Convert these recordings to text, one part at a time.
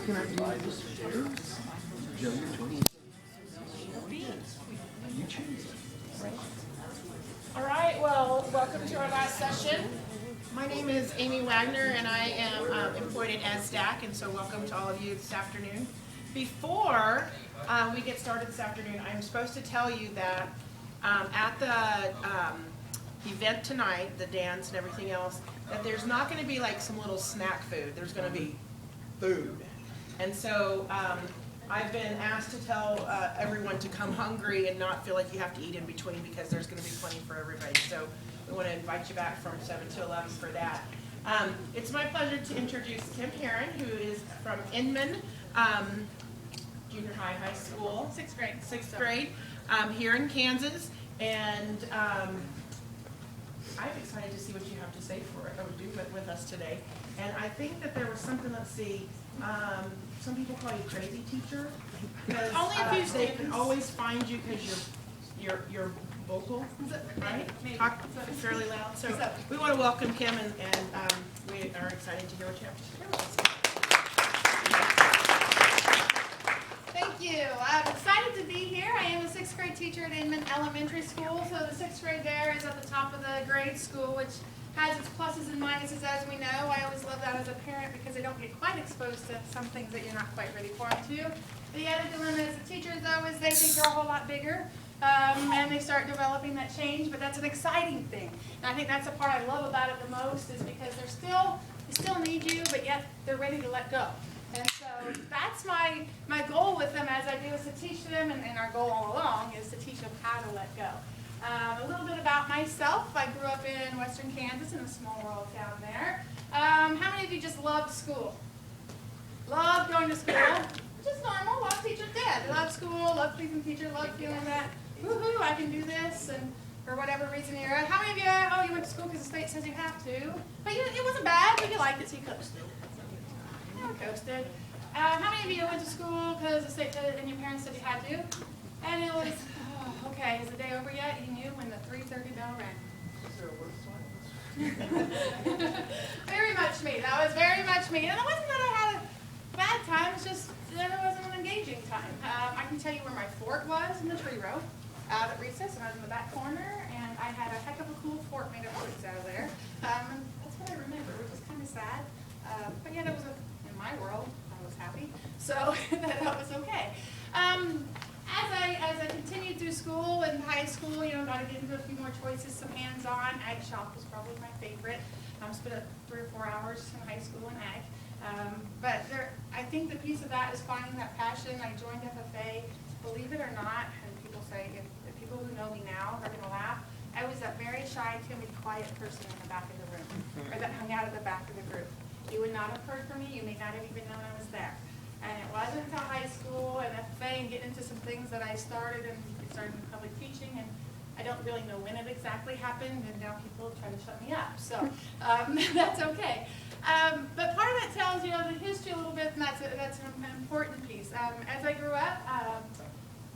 Can I use the stairs? Joe, your choice. You choose. All right, well, welcome to our last session. My name is Amy Wagner, and I am employed at ESDAC, and so welcome to all of you this afternoon. Before we get started this afternoon, I'm supposed to tell you that at the event tonight, the dance and everything else, that there's not going to be like some little snack food. There's going to be food. And so I've been asked to tell everyone to come hungry and not feel like you have to eat in between, because there's going to be plenty for everybody. So we want to invite you back from 7 to 11 for that. It's my pleasure to introduce Kim Herron, who is from Inman Junior High School. Sixth grade. Sixth grade, here in Kansas. And I'm excited to see what you have to say with us today. And I think that there was something, let's see, some people call you crazy teacher. Because Only a few they can students. always find you because you're vocal, right? Maybe. Talk fairly loud. So we want to welcome Kim, and we are excited to hear what you have to share with us. Thank you. I'm excited to be here. I am a sixth grade teacher at Inman Elementary School. So the sixth grade there is at the top of the grade school, which has its pluses and minuses, as we know. I always love that as a parent because they don't get quite exposed to some things that you're not quite ready for them to. The other dilemma as a teacher, though, is they think they're a whole lot bigger. And they start developing that change, but that's an exciting thing. And I think that's the part I love about it the most, is because they still need you, but yet they're ready to let go. And so that's my goal with them, as I do, is to teach them, and our goal all along is to teach them how to let go. A little bit about myself. I grew up in western Kansas in a small rural town there. How many of you just loved school? Loved going to school? Just normal. A lot of teachers did. Loved school, loved pleasing teacher, loved feeling that, woohoo, I can do this, and for whatever reason you're at. How many of you, you went to school because the state says you have to, but it wasn't bad, but you liked it, so you coasted. Coasted. How many of you went to school because the state and your parents said you had to? And it was, okay, is the day over yet? You knew when the 3:30 bell rang. Very much me. That was very much me. And it wasn't that I had a bad time, it's just that it wasn't an engaging time. I can tell you where my fort was in the tree row, out at recess, and I was in the back corner, and I had a heck of a cool fort made of roots out of there. And that's what I remember, which was kind of sad. But yet it was in my world, I was happy, so that was okay. As I continued through school and high school, got to get into a few more choices, some hands-on. Ag shop was probably my favorite. Spent 3 or 4 hours in high school in ag. But I think the piece of that is finding that passion. I joined FFA, believe it or not, and people say, if people who know me now are going to laugh, I was that very shy, timid, quiet person in the back of the room, or that hung out at the back of the group. You would not have heard from me. You may not have even known I was there. And it wasn't until high school and FFA and getting into some things that I started in public teaching, and I don't really know when it exactly happened, and now people try to shut me up. So that's okay. But part of it tells you the history a little bit, and that's an important piece. As I grew up,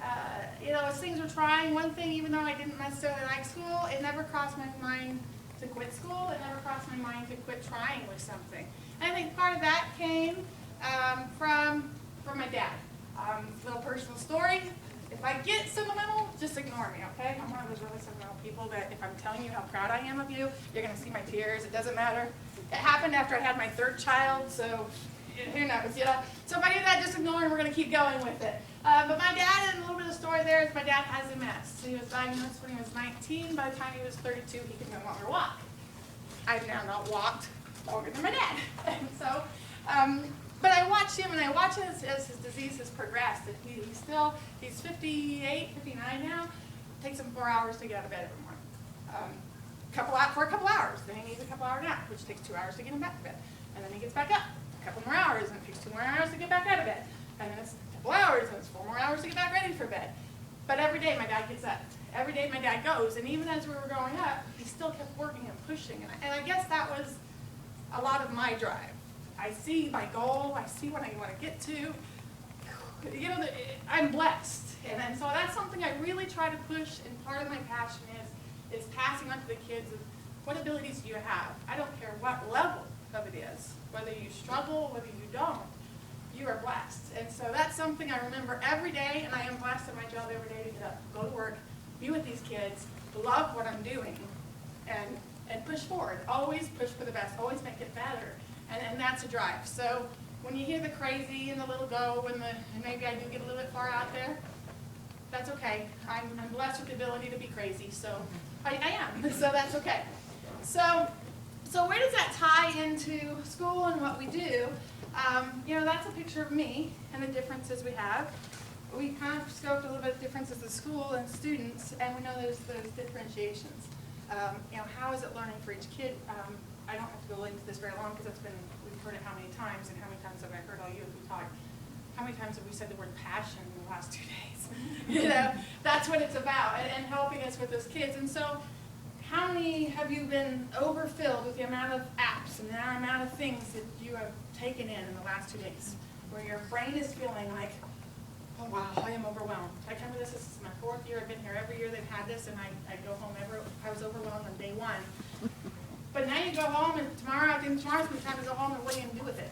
as things were trying, one thing, even though I didn't necessarily like school, it never crossed my mind to quit school. It never crossed my mind to quit trying with something. And I think part of that came from my dad. Little personal story. If I get sentimental, just ignore me, okay? I'm one of those really sentimental people that if I'm telling you how proud I am of you, you're going to see my tears. It doesn't matter. It happened after I had my 3rd child, so who knows, So if I do that, just ignore and we're going to keep going with it. But my dad, and a little bit of story there, is my dad has MS. He was diagnosed when he was 19. By the time he was 32, he could no longer walk. I've now not walked longer than my dad. And so, but I watched him, and I watch as his disease has progressed. And he's 58, 59 now. It takes him 4 hours to get out of bed every morning. For a couple hours. Then he needs a couple hour nap, which takes 2 hours to get him back to bed. And then he gets back up. A couple more hours, and it takes 2 more hours to get back out of bed. And then it's a couple hours, and it's 4 more hours to get back ready for bed. But every day my dad gets up. Every day my dad goes. And even as we were growing up, he still kept working and pushing. And I guess that was a lot of my drive. I see my goal. I see what I want to get to. I'm blessed. And so that's something I really try to push. And part of my passion is passing on to the kids of what abilities do you have. I don't care what level of it is, whether you struggle, whether you don't. you are blessed. And so that's something I remember every day, and I am blessed in my job every day to get up, go to work, be with these kids, love what I'm doing, and push forward. Always push for the best, always make it better. And that's a drive. So when you hear the crazy and the little go and maybe I do get a little bit far out there, that's okay. I'm blessed with the ability to be crazy, so I am. So that's okay. So where does that tie into school and what we do? That's a picture of me and the differences we have. We kind of scoped a little bit of differences of school and students, and we know there's those differentiations. How is it learning for each kid? I don't have to go into this very long because we've heard it how many times, and how many times have I heard all you as we talk? How many times have we said the word passion in the last 2 days? That's what it's about, and helping us with those kids. And so, how many have you been overfilled with the amount of apps and the amount of things that you have taken in the last 2 days, where your brain is feeling like, oh wow, I am overwhelmed. I come to this is my 4th year, I've been here every year they've had this, and I go home I was overwhelmed on day 1. But now you go home, and tomorrow's the time to go home, and what are you going to do with it?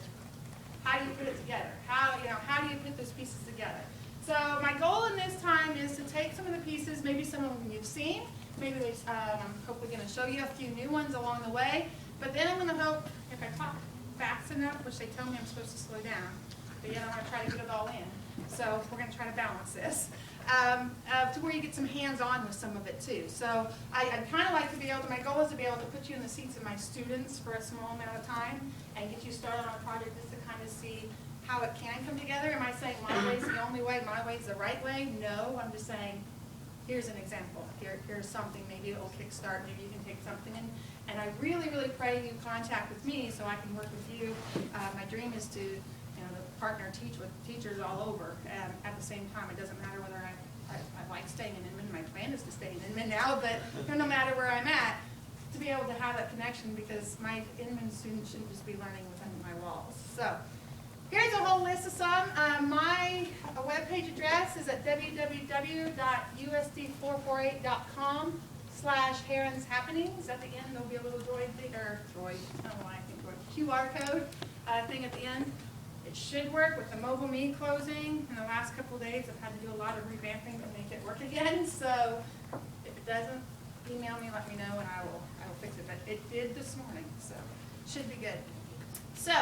How do you put it together? How do you put those pieces together? So my goal in this time is to take some of the pieces, maybe some of them you've seen, maybe I'm hopefully going to show you a few new ones along the way, but then I'm going to hope, if I talk fast enough, which they tell me I'm supposed to slow down, but yet I'm going to try to get it all in. So we're going to try to balance this to where you get some hands-on with some of it too. So I'd kind of like to be able to, my goal is to be able to put you in the seats of my students for a small amount of time and get you started on a project just to kind of see how it can come together. Am I saying my way's the only way, my way's the right way? No, I'm just saying, here's an example. Here's something, maybe it'll kickstart, maybe you can take something in. And I really, really pray you contact with me so I can work with you. My dream is to partner teach with teachers all over at the same time. It doesn't matter whether I like staying in Inman. My plan is to stay in Inman now, but no matter where I'm at, to be able to have that connection, because my Inman students shouldn't just be learning within my walls. So here's a whole list of some. My webpage address is at www.usd448.com/Herron's Happenings. At the end, there'll be a little QR code thing at the end. It should work with the Mobile Me closing. In the last couple of days, I've had to do a lot of revamping to make it work again. So if it doesn't, email me, let me know, and I will fix it. But it did this morning, so it should be good. So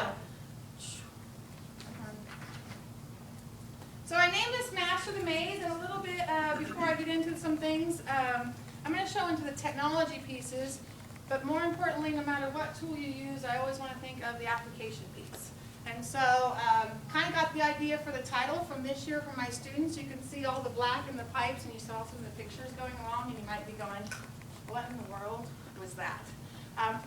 I named this Master the Maze, and a little bit before I get into some things, I'm going to show into the technology pieces. But more importantly, no matter what tool you use, I always want to think of the application piece. And so kind of got the idea for the title from this year for my students. You can see all the black and the pipes, and you saw some of the pictures going along, and you might be going, what in the world was that?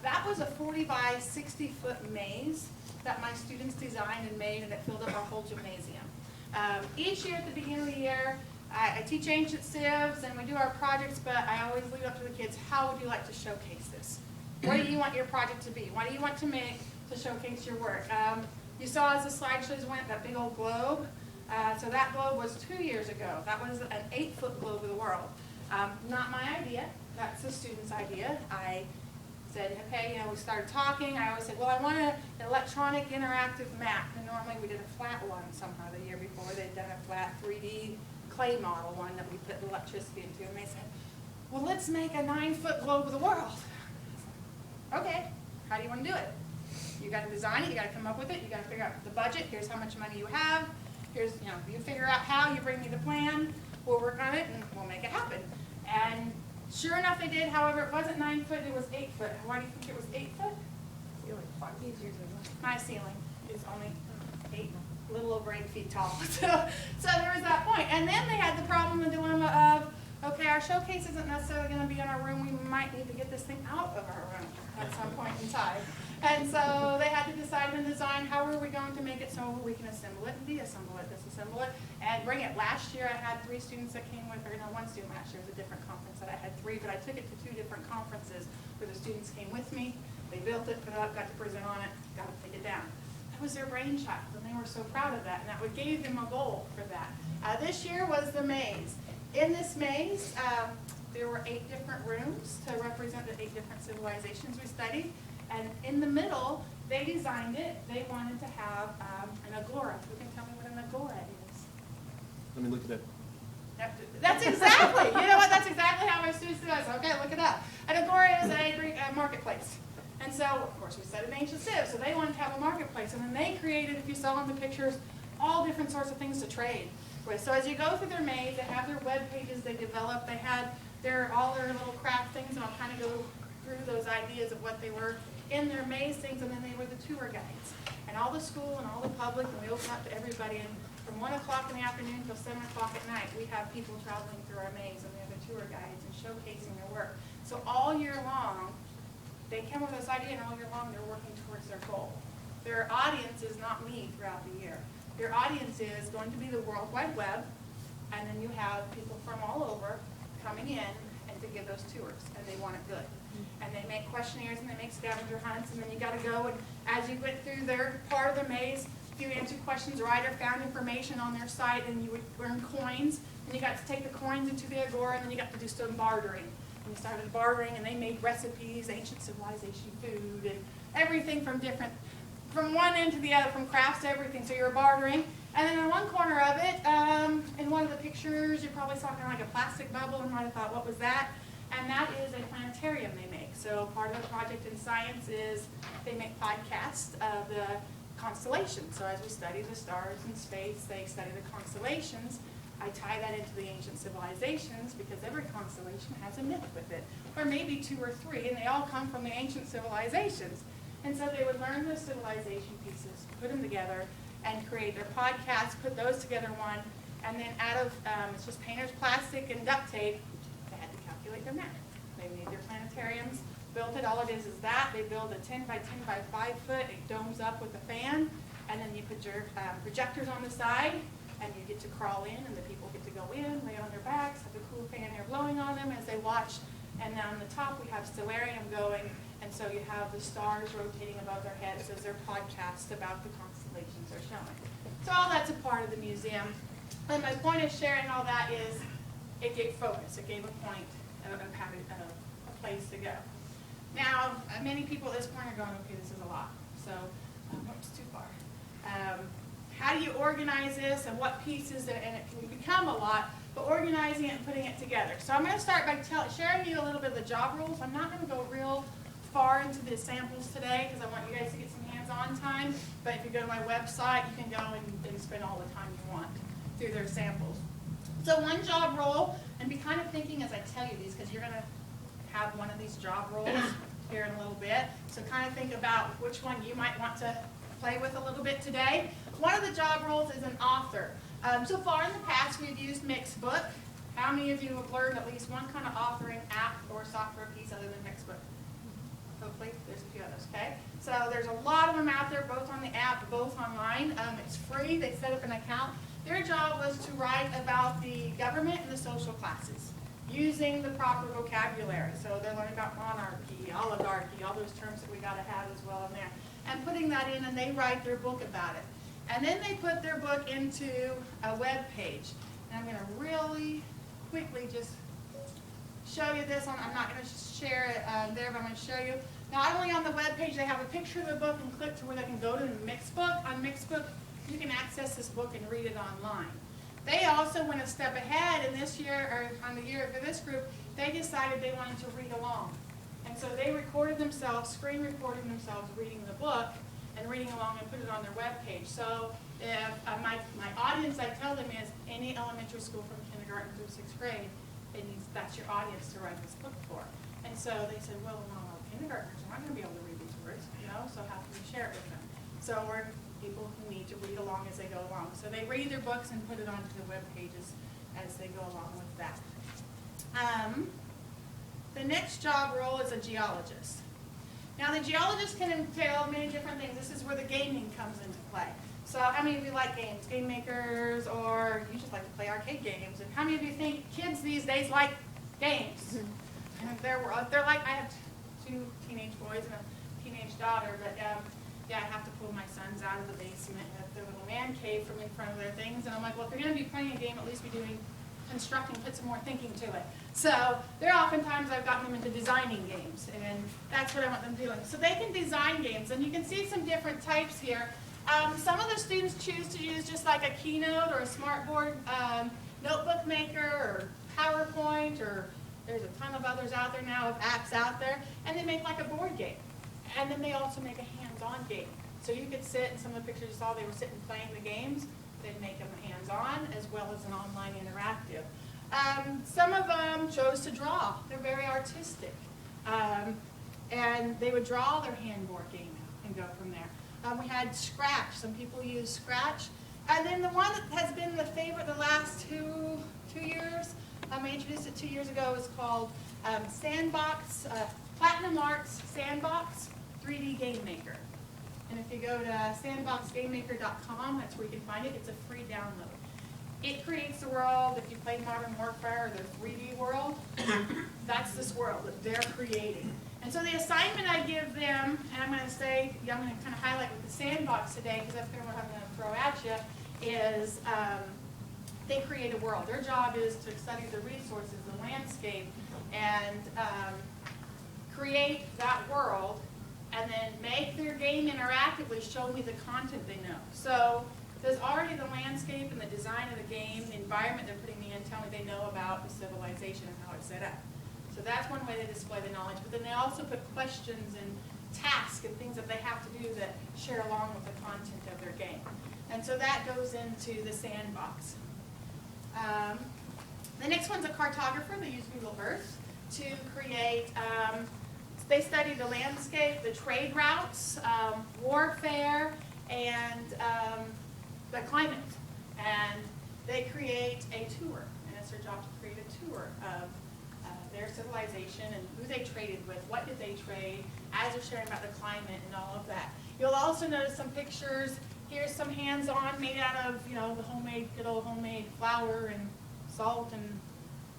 That was a 40 by 60 foot maze that my students designed and made, and it filled up our whole gymnasium. Each year at the beginning of the year, I teach ancient civs and we do our projects, but I always leave it up to the kids, how would you like to showcase this? What do you want your project to be? What do you want to make to showcase your work? You saw as the slideshows went, that big old globe. So that globe was 2 years ago. That was an 8-foot globe of the world. Not my idea, that's the student's idea. I said, okay, we started talking. I always said, well, I want an electronic interactive map. And normally we did a flat one somehow the year before. They'd done a flat 3D clay model one that we put electricity into. And they said, well, let's make a 9-foot globe of the world. Okay, how do you want to do it? You got to design it, you got to come up with it, you got to figure out the budget, here's how much money you have, here's, you figure out how, you bring me the plan, we'll work on it, and we'll make it happen. And sure enough they did, however, it wasn't 9 foot, it was 8 foot. Why do you think it was 8 foot? My ceiling is only a little over 8 feet tall. So there was that point. And then they had the problem, the dilemma of, okay, our showcase isn't necessarily going to be in our room, we might need to get this thing out of our room at some point in time. And so they had to decide and design how are we going to make it so we can assemble it and deassemble it, disassemble it, and bring it. Last year I had 3 students that came with, or no, 1 student last year. It was a different conference that I had 3, but I took it to 2 different conferences where the students came with me. They built it, put it up, got to present on it, got to take it down. That was their brainchild, and they were so proud of that, and that gave them a goal for that. This year was the maze. In this maze, there were 8 different rooms to represent the 8 different civilizations we studied. And in the middle, they designed it. They wanted to have an agora. Who can tell me what an agora is? Let me look it up. That's exactly, you know what, that's exactly how my students do it. So, okay, look it up. An agora is a Greek marketplace. And so, of course, we studied ancient civ, so they wanted to have a marketplace. And then they created, if you saw in the pictures, all different sorts of things to trade with. So as you go through their maze, they have their web pages they developed. They had all their little craft things, and I'll kind of go through those ideas of what they were in their maze things, and then they were the tour guides. And all the school and all the public, and we open up to everybody. And from 1 o'clock in the afternoon till 7 o'clock at night, we have people traveling through our maze, and we have the tour guides and showcasing their work. So all year long, they come with this idea, and all year long, they're working towards their goal. Their audience is not me throughout the year. Their audience is going to be the World Wide Web, and then you have people from all over coming in and to give those tours, and they want it good. And they make questionnaires, and they make scavenger hunts, and then you got to go, and as you went through their part of the maze, if you answered questions right or found information on their site, and you would earn coins, and you got to take the coins into the agora, and then you got to do some bartering. And we started bartering, and they made recipes, ancient civilization food, and everything from one end to the other, from crafts to everything. So you're bartering. And then in one corner of it, in one of the pictures, you probably saw kind of like a plastic bubble and might have thought, what was that? And that is a planetarium they make. So part of the project in science is they make podcasts of the constellations. So as we study the stars in space, they study the constellations. I tie that into the ancient civilizations because every constellation has a myth with it, or maybe 2 or 3, and they all come from the ancient civilizations. And so they would learn the civilization pieces, put them together, and create their podcasts, put those together one, and then out of, it's just painter's plastic and duct tape, they had to calculate their math. They made their planetariums, built it, all it is that. They build a 10 by 10 by 5 foot, it domes up with a fan, and then you put your projectors on the side, and you get to crawl in, and the people get to go in, lay on their backs, have a cool fan air blowing on them as they watch. And then on the top, we have stellarium going, and so you have the stars rotating above their heads as their podcast about the constellations are showing. So all that's a part of the museum. And my point of sharing all that is it gave focus. It gave a point of having a place to go. Now, many people at this point are going, okay, this is a lot. So, it's too far. How do you organize this and what pieces, and it can become a lot, but organizing it and putting it together. So I'm going to start by sharing you a little bit of the job rules. I'm not going to go real far into the samples today because I want you guys to get some hands-on time, but if you go to my website, you can go and spend all the time you want through their samples. So one job role, and be kind of thinking as I tell you these because you're going to have one of these job roles here in a little bit. So kind of think about which one you might want to play with a little bit today. One of the job roles is an author. So far in the past, we've used Mixbook. How many of you have learned at least one kind of authoring app or software piece other than Mixbook? Hopefully, there's a few others, okay? So there's a lot of them out there, both on the app, both online. It's free. They set up an account. Their job was to write about the government and the social classes using the proper vocabulary. So they're learning about monarchy, oligarchy, all those terms that we got to have as well in there. And putting that in, and they write their book about it. And then they put their book into a web page. And I'm going to really quickly just show you this. I'm not going to share it there, but I'm going to show you. Not only on the web page, they have a picture of the book and click to where they can go to the Mixbook. On Mixbook, you can access this book and read it online. They also went a step ahead, and this year, or on the year for this group, they decided they wanted to read along. And so they recorded themselves, screen recorded themselves reading the book and reading along and put it on their web page. So if my audience, I tell them, is any elementary school from kindergarten through 6th grade, that's your audience to write this book for. And so they said, well, no, kindergartners are not going to be able to read these words, so how can we share it with them? So we're people who need to read along as they go along. So they read their books and put it onto the web pages as they go along with that. The next job role is a geologist. Now the geologist can entail many different things. This is where the gaming comes into play. So how many of you like games? Game makers, or you just like to play arcade games? And how many of you think kids these days like games? And they're like, I have 2 teenage boys and a teenage daughter, but yeah, I have to pull my sons out of the basement at their little man cave from in front of their things. And I'm like, well, if you're going to be playing a game, at least be doing constructing, put some more thinking to it. So they're oftentimes, I've gotten them into designing games, and that's what I want them doing. So they can design games, and you can see some different types here. Some of the students choose to use just like a Keynote or a Smartboard notebook maker or PowerPoint, or there's a ton of others out there now of apps out there, and they make like a board game. And then they also make a hands-on game. So you could sit, and some of the pictures you saw, they were sitting playing the games. They'd make them hands-on as well as an online interactive. Some of them chose to draw. They're very artistic. And they would draw their handboard game and go from there. We had Scratch. Some people use Scratch. And then the one that has been the favorite the last two years, I introduced it 2 years ago, is called Sandbox, Platinum Arts Sandbox 3D Game Maker. And if you go to sandboxgamemaker.com, that's where you can find it. It's a free download. It creates the world. If you play Modern Warfare, their 3D world, that's this world that they're creating. And so the assignment I give them, and I'm going to kind of highlight with the sandbox today, because that's kind of what I'm going to throw at you, is they create a world. Their job is to study the resources, the landscape, and create that world, and then make their game interactively show me the content they know. So there's already the landscape and the design of the game, the environment they're putting me in, tell me they know about the civilization and how it's set up. So that's one way they display the knowledge, but then they also put questions and tasks and things that they have to do that share along with the content of their game. And so that goes into the sandbox. The next one's a cartographer. They use Google Earth to create, they study the landscape, the trade routes, warfare, and the climate. And they create a tour, and it's their job to create a tour of their civilization and who they traded with, what did they trade, as they're sharing about the climate and all of that. You'll also notice some pictures. Here's some hands-on made out of, the homemade, good old homemade flour and salt and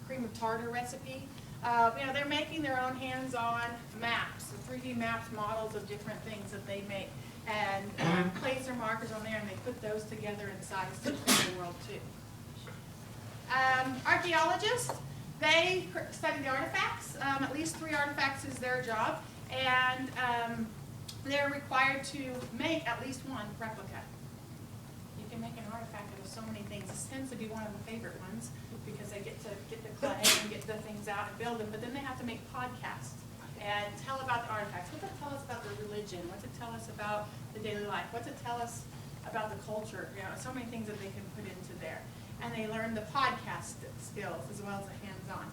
cream of tartar recipe. They're making their own hands-on maps, 3D maps, models of different things that they make, and place their markers on there, and they put those together in size to create the world too. Archaeologists, they study the artifacts. At least 3 artifacts is their job, and they're required to make at least 1 replica. You can make an artifact out of so many things. This tends to be one of the favorite ones because they get to get the clay and get the things out and build them, but then they have to make podcasts and tell about the artifacts. What's it tell us about their religion? What's it tell us about the daily life? What's it tell us about the culture? So many things that they can put into there. And they learn the podcast skills as well as the hands-on.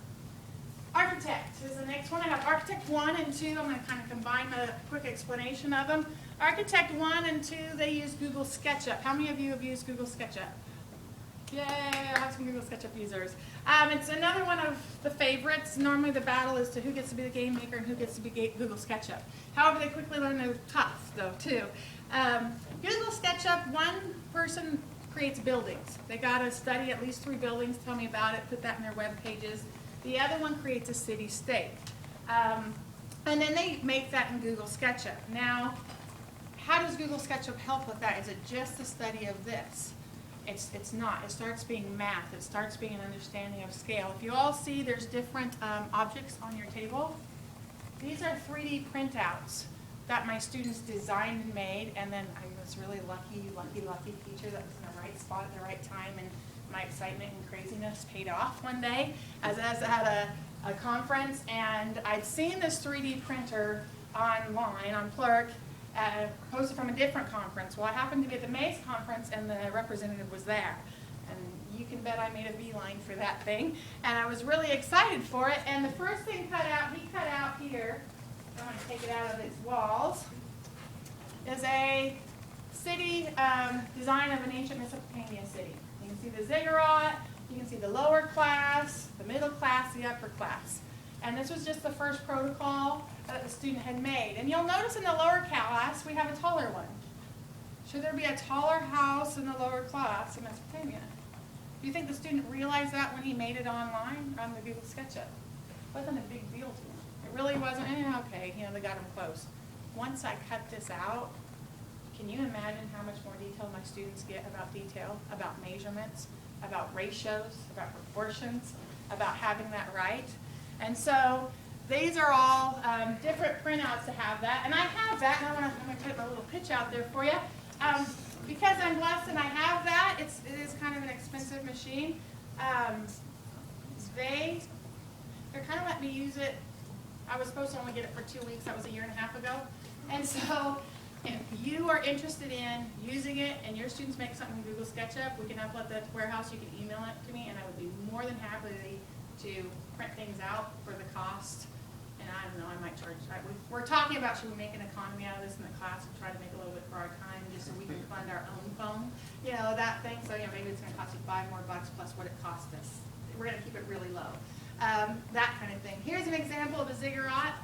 Architect is the next one. I have Architect 1 and 2. I'm going to kind of combine a quick explanation of them. Architect 1 and 2, they use Google SketchUp. How many of you have used Google SketchUp? Yay, I have some Google SketchUp users. It's another one of the favorites. Normally the battle is to who gets to be the game maker and who gets to be Google SketchUp. However, they quickly learn they're tough, though, too. Google SketchUp, one person creates buildings. They got to study at least 3 buildings, tell me about it, put that in their web pages. The other one creates a city-state. And then they make that in Google SketchUp. Now, how does Google SketchUp help with that? Is it just the study of this? It's not. It starts being math. It starts being an understanding of scale. If you all see, there's different objects on your table. These are 3D printouts that my students designed and made, and then I was really lucky teacher that was in the right spot at the right time, and my excitement and craziness paid off one day as I was at a conference, and I'd seen this 3D printer online on Plurk, posted from a different conference. Well, I happened to be at the Maze conference, and the representative was there. And you can bet I made a beeline for that thing, and I was really excited for it. And the first thing he cut out here, I'm going to take it out of its walls, is a city design of an ancient Mesopotamia city. You can see the ziggurat, you can see the lower class, the middle class, the upper class. And this was just the first protocol that the student had made. And you'll notice in the lower class, we have a taller one. Should there be a taller house in the lower class in Mesopotamia? Do you think the student realized that when he made it online on the Google SketchUp? It wasn't a big deal to him. It really wasn't, okay, they got him close. Once I cut this out, can you imagine how much more detail my students get about detail, about measurements, about ratios, about proportions, about having that right? And so these are all different printouts to have that. And I have that, and I'm going to put my little pitch out there for you. because I'm blessed and I have that, it is kind of an expensive machine. They're kind of let me use it. I was supposed to only get it for 2 weeks. That was a year and a half ago. And so if you are interested in using it and your students make something in Google SketchUp, we can upload that to Warehouse. You can email it to me, and I would be more than happy to print things out for the cost. And I don't know, I might charge. We're talking about should we make an economy out of this in the class and try to make a little bit for our time just so we can fund our own phone, that thing. So maybe it's going to cost you $5 more plus what it cost us. We're going to keep it really low. That kind of thing. Here's an example of a ziggurat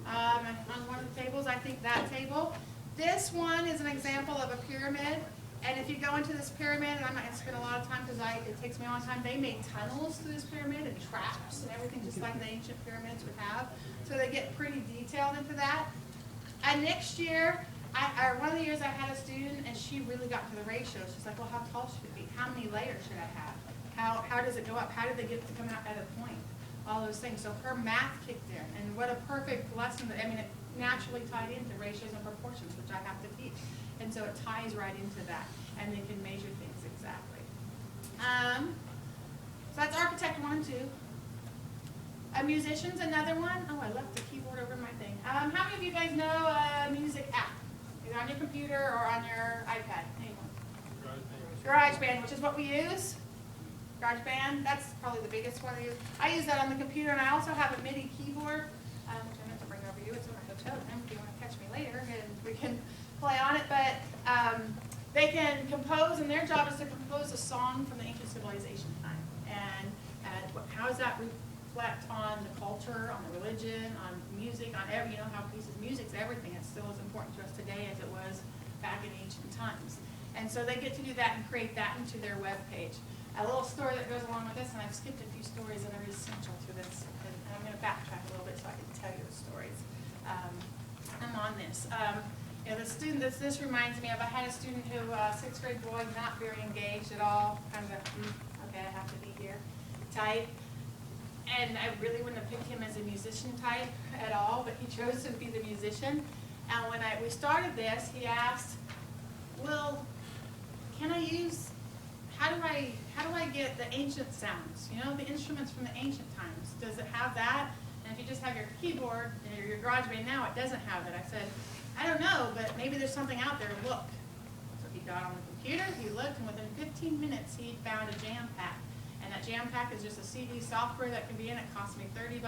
on one of the tables. I think that table. This one is an example of a pyramid. And if you go into this pyramid, and I'm not going to spend a lot of time because it takes me a long time, they made tunnels through this pyramid and traps and everything just like the ancient pyramids would have. So they get pretty detailed into that. And next year, one of the years I had a student and she really got to the ratios. She's like, well, how tall should it be? How many layers should I have? How does it go up? How did they get to come out at a point? All those things. So her math kicked in. And what a perfect lesson. It naturally tied into ratios and proportions, which I have to teach. And so it ties right into that. And they can measure things exactly. So that's Architect 1 and 2. A musician's another one. Oh, I left the keyboard over my thing. How many of you guys know a music app? Either on your computer or on your iPad? Anyone? GarageBand, which is what we use. GarageBand, that's probably the biggest one I use. I use that on the computer, and I also have a MIDI keyboard, which I meant to bring over to you. It's in my hotel room if you want to catch me later, and we can play on it. But they can compose, and their job is to compose a song from the ancient civilization time. And how does that reflect on the culture, on the religion, on music, on every, how pieces of music's everything. It's still as important to us today as it was back in ancient times. And so they get to do that and create that into their web page. A little story that goes along with this, and I've skipped a few stories that are essential to this, and I'm going to backtrack a little bit so I can tell you the stories. I'm on this. The student this reminds me of, I had a student who, 6th grade boy, not very engaged at all, kind of a, okay, I have to be here type. And I really wouldn't have picked him as a musician type at all, but he chose to be the musician. And when we started this, he asked, well, can I use, how do I get the ancient sounds? The instruments from the ancient times. Does it have that? And if you just have your keyboard and your GarageBand now, it doesn't have it. I said, I don't know, but maybe there's something out there. Look. So he got on the computer, he looked, and within 15 minutes, he found a jam pack. And that jam pack is just a CD software that can be in it. Cost me $30,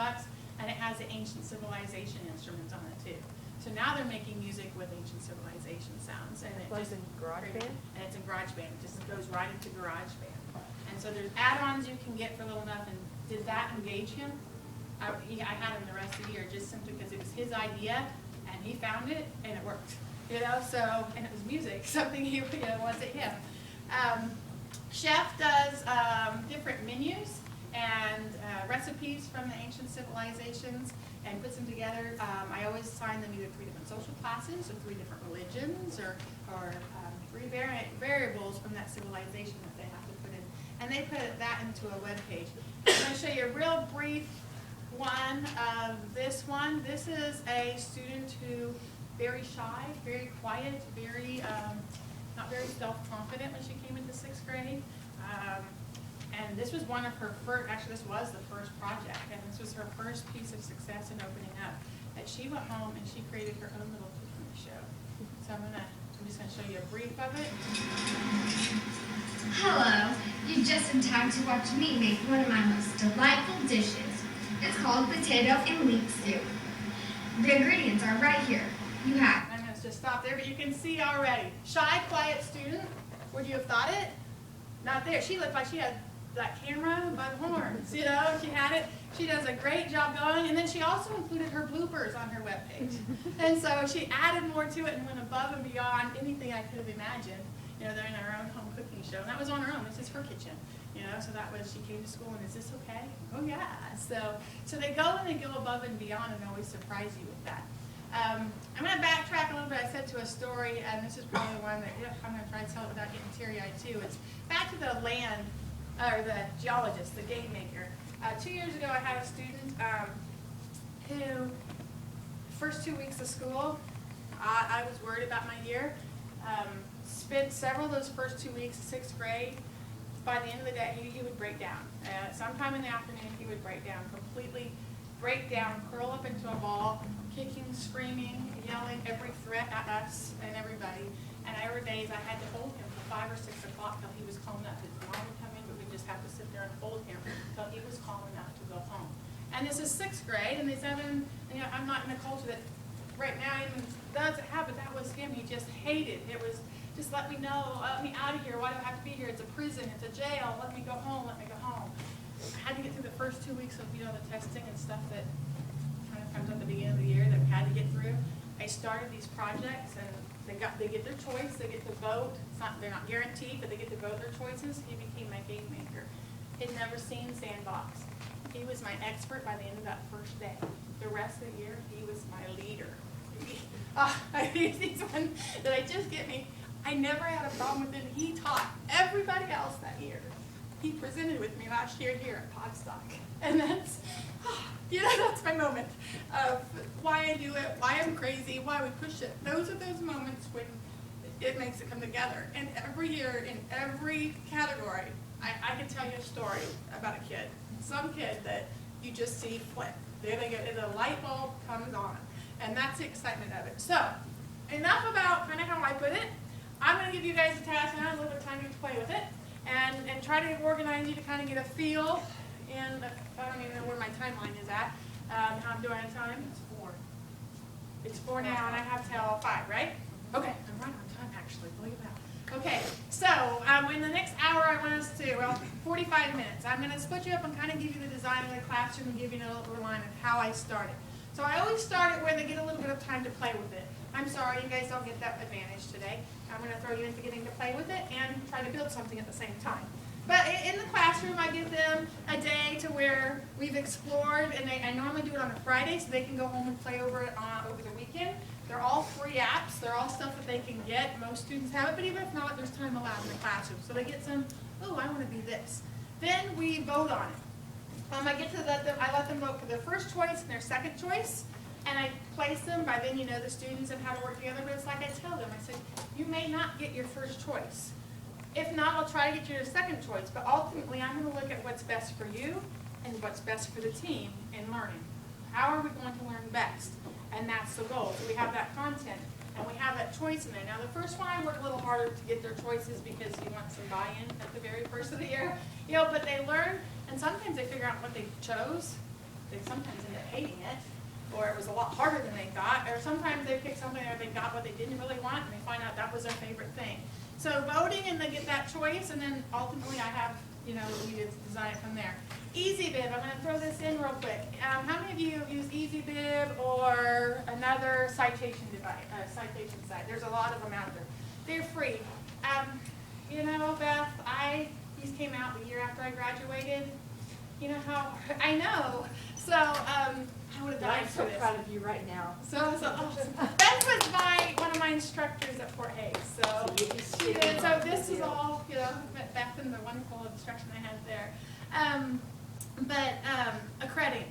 and it has the ancient civilization instruments on it too. So now they're making music with ancient civilization sounds, and it just in GarageBand. And it's in GarageBand. It just goes right into GarageBand. And so there's add-ons you can get for little enough. And did that engage him? I had him the rest of the year just simply because it was his idea, and he found it, and it worked. So and it was music, something he wasn't him. Chef does different menus and recipes from the ancient civilizations and puts them together. I always assign them either 3 different social classes or 3 different religions or 3 variables from that civilization that they have to put in. And they put that into a web page. I'm going to show you a real brief one of this one. This is a student who very shy, very quiet, very not very self-confident when she came into 6th grade. And this was one of her first, actually this was the first project, and this was her first piece of success in opening up. That she went home and she created her own little cooking show. So I'm just going to show you a brief of it. Hello, you're just in time to watch me make one of my most delightful dishes. It's called potato and leek stew. The ingredients are right here. You have. I'm going to just stop there, but you can see already. Shy, quiet student. Would you have thought it? Not there. She looked like she had that camera by the horns. She had it. She does a great job going, and then she also included her bloopers on her webpage. And so she added more to it and went above and beyond anything I could have imagined. They're in her own home cooking show, and that was on her own. This is her kitchen. So that was, she came to school and, is this okay? Oh yeah. So they go and they go above and beyond and always surprise you with that. I'm going to backtrack a little bit. I said to a story, and this is probably the one that I'm going to try to tell it without getting teary-eyed too. It's back to the the geologist, the game maker. 2 years ago, I had a student who, first 2 weeks of school, I was worried about my year. spent several of those first 2 weeks of 6th grade. By the end of the day, he would break down. Sometime in the afternoon, he would break down, completely break down, curl up into a ball, kicking, screaming, yelling every threat at us and everybody. And there were days I had to hold him till 5 or 6 o'clock till he was calm enough. His mom would come in, but we'd just have to sit there and hold him till he was calm enough to go home. And this is 6th grade, and I'm not in a culture that right now even doesn't have, but that was him. He just hated. It was just let me know, let me out of here. Why do I have to be here? It's a prison, it's a jail. Let me go home, let me go home. I had to get through the first 2 weeks of, the testing and stuff that kind of comes at the beginning of the year that we had to get through. I started these projects, and they get their choice. They get to vote. They're not guaranteed, but they get to vote their choices. He became my game maker. He'd never seen sandbox. He was my expert by the end of that first day. The rest of the year, he was my leader. He's one that I just get me. I never had a problem with him. He taught everybody else that year. He presented with me last year here at Podstock. And that's, that's my moment of why I do it, why I'm crazy, why we push it. Those are those moments when it makes it come together. And every year, in every category, I can tell you a story about a kid. Some kid that you just see flip. There they go, the light bulb comes on. And that's the excitement of it. So, enough about kind of how I put it. I'm going to give you guys a task now, a little bit of time to play with it, and try to organize you to kind of get a feel in, I don't even know where my timeline is at, how I'm doing on time. It's 4. It's 4 now, and I have till 5, right? Okay, I'm right on time, actually, believe that. Okay, so in the next hour, I want us to, 45 minutes. I'm going to split you up and kind of give you the design of the classroom and give you a little line of how I started. So I always start it where they get a little bit of time to play with it. I'm sorry, you guys don't get that advantage today. I'm going to throw you into getting to play with it and try to build something at the same time. But in the classroom, I give them a day to where we've explored, and I normally do it on a Friday so they can go home and play over it over the weekend. They're all free apps. They're all stuff that they can get. Most students have it, but even if not, there's time allowed in the classroom. So they get some, I want to be this. Then we vote on it. I let them vote for their first choice and their second choice. And I place them by then the students and how to work together, but it's like I tell them, I said, you may not get your first choice. If not, I'll try to get you your second choice, but ultimately I'm going to look at what's best for you and what's best for the team in learning. How are we going to learn best? And that's the goal. So we have that content and we have that choice in there. Now the first one I work a little harder to get their choices because you want some buy-in at the very first of the year. But they learn, and sometimes they figure out what they chose. They sometimes end up hating it. Or it was a lot harder than they thought, or sometimes they pick something or they got what they didn't really want and they find out that was their favorite thing. So voting and they get that choice, and then ultimately I have, we design it from there. EasyBib, I'm going to throw this in real quick. How many of you use EasyBib or another citation citation site? There's a lot of them out there. They're free. Beth, these came out the year after I graduated. You know how, I know. So, I would have died for this. I'm so proud of you right now. So awesome. Beth was one of my instructors at Fort Hayes. So she did. So this is all, Beth and the wonderful instruction I had there. Accrediting.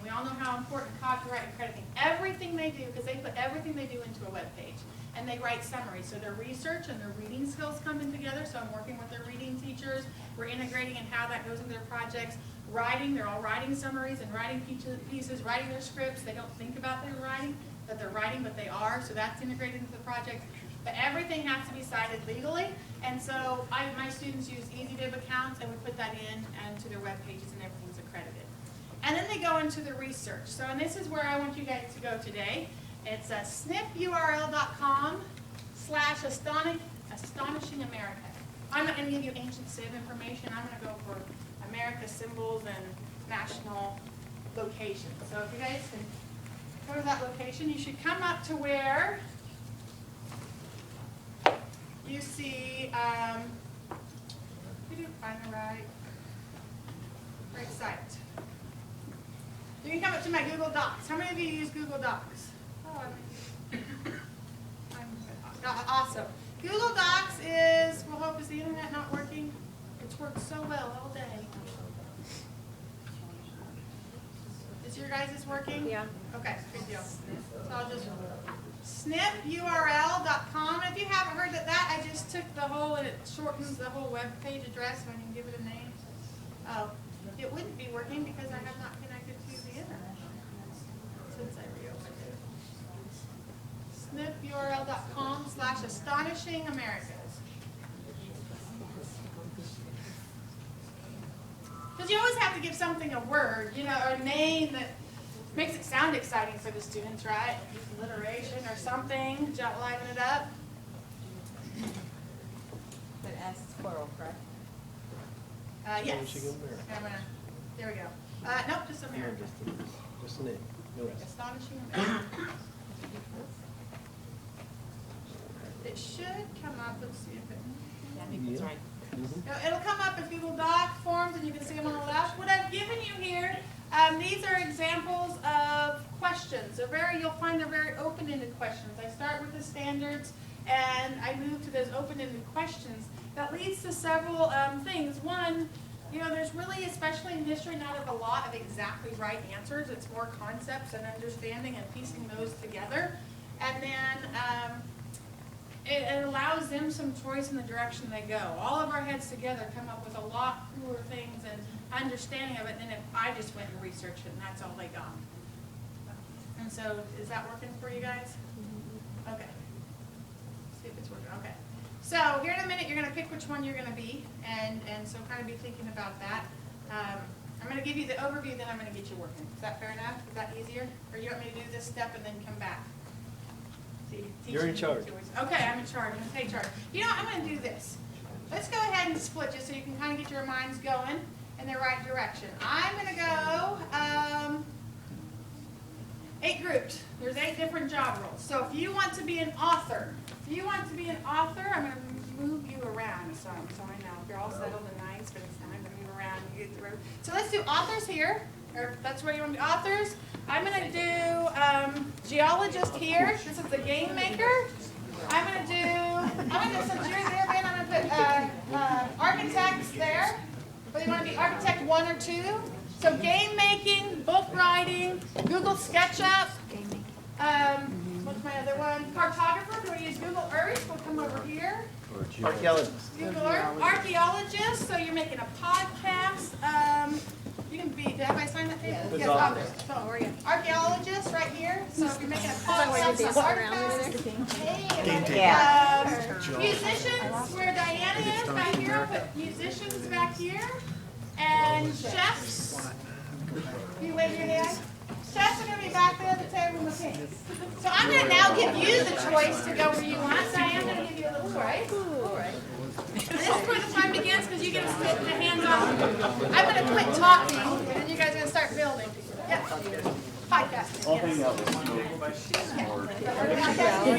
We all know how important copyright and crediting. Everything they do, because they put everything they do into a web page. And they write summaries. So their research and their reading skills come in together. So I'm working with their reading teachers. We're integrating in how that goes into their projects. Writing, they're all writing summaries and writing pieces, writing their scripts. They don't think about their writing, that they're writing, but they are. So that's integrated into the project. But everything has to be cited legally. And so my students use EasyBib accounts, and we put that in and to their web pages, and everything's accredited. And then they go into the research. So, and this is where I want you guys to go today. It's snipurl.com/astonishing America. I'm not going to give you ancient civ information. I'm going to go for America symbols and national locations. So if you guys can go to that location, you should come up to where you see, we didn't find the right site. You can come up to my Google Docs. How many of you use Google Docs? Oh, awesome. Google Docs is, is the internet not working? It's worked so well all day. Is your guys' working? Yeah. Okay, good deal. So I'll just snipurl.com. If you haven't heard of that, I just took the whole, and it shortens the whole web page address when you give it a name. Oh, it wouldn't be working because I have not connected to the internet since I reopened it. snipurl.com/AstonishingAmericas. Because you always have to give something a word, you know, or a name that makes it sound exciting for the students, right? Alliteration or something, liven it up. But S is plural, correct? Yes. Astonishing America. I'm gonna, there we go. Nope, just America. Just a name. No rest. Astonishing America. It should come up. Let's see if it. Yeah, I think that's right. It'll come up as Google Doc forms, and you can see them on the left. What I've given you here, these are examples of questions. You'll find they're very open-ended questions. I start with the standards, and I move to those open-ended questions. That leads to several things. One, you know, there's really, especially in history, not a lot of exactly right answers. It's more concepts and understanding and piecing those together. And then it allows them some choice in the direction they go. All of our heads together come up with a lot cooler things and understanding of it than if I just went and researched it and that's all they got. And so, is that working for you guys? Okay. See if it's working. Okay. So here in a minute, you're going to pick which one you're going to be, and so kind of be thinking about that. I'm going to give you the overview, then I'm going to get you working. Is that fair enough? Is that easier? Or you want me to do this step and then come back? See, You're in charge. Okay, I'm in charge. I'm in charge. You know what? I'm going to do this. Let's go ahead and split just so you can kind of get your minds going in the right direction. I'm going to go 8 groups. There's 8 different job roles. So if you want to be an author, I'm going to move you around some, so I know if you're all settled and nice, but it's time to move around and get through. So let's do authors here, or if that's where you want to be authors. I'm going to do geologist here. This is the game maker. I'm going to do since you're there, Ben, I'm going to put architects there. Whether you want to be architect 1 or 2. So game making, book writing, Google SketchUp. What's my other one? Cartographer. Do we use Google Earth? We'll come over here. Archaeologist. Google Earth. Archaeologist. So you're making a podcast. You can be. Did everybody sign that thing? Yes, authors. So archaeologist right here. So if you're making a podcast, musicians. Where Diana is back here. I'll put musicians back here. And chefs. You wave your hand. Chefs are going to be back there at the table with me. So I'm going to now give you the choice to go where you want. So I am going to give you a little choice. And this is where the time begins because you get to sit the hands on. I'm going to quit talking and then you guys are going to start building. Yep. Podcasting. Yes.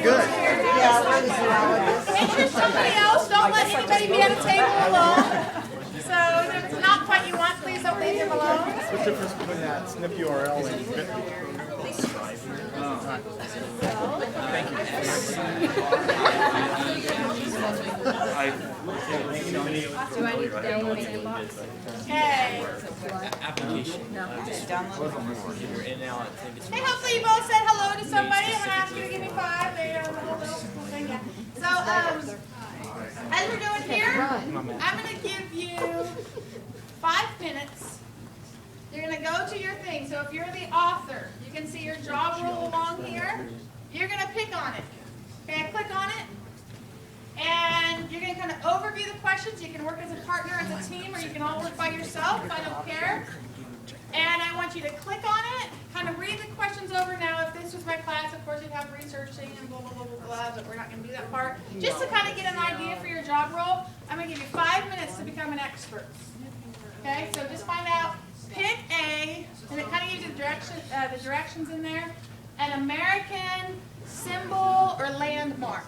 Good. Interest somebody else. Don't let anybody be at a table alone. So if it's not what you want, please don't leave them alone. What's the difference between that snip URL and Do I need to download the inbox? Okay. Application. Download. Hey, hopefully you both said hello to somebody. I'm going to ask you to give me 5. They are the whole little thing. Yeah. So, as we're doing here, I'm going to give you 5 minutes. You're going to go to your thing. So if you're the author, you can see your job role along here. You're going to pick on it. Okay, click on it. And you're going to kind of overview the questions. You can work as a partner, as a team, or you can all work by yourself. I don't care. And I want you to click on it, kind of read the questions over. Now, if this was my class, of course, you'd have researching and blah, blah, blah, blah, blah, but we're not going to do that part. Just to kind of get an idea for your job role, I'm going to give you 5 minutes to become an expert. Okay, so just find out, pick a, and it kind of gives you the directions in there, an American symbol or landmark.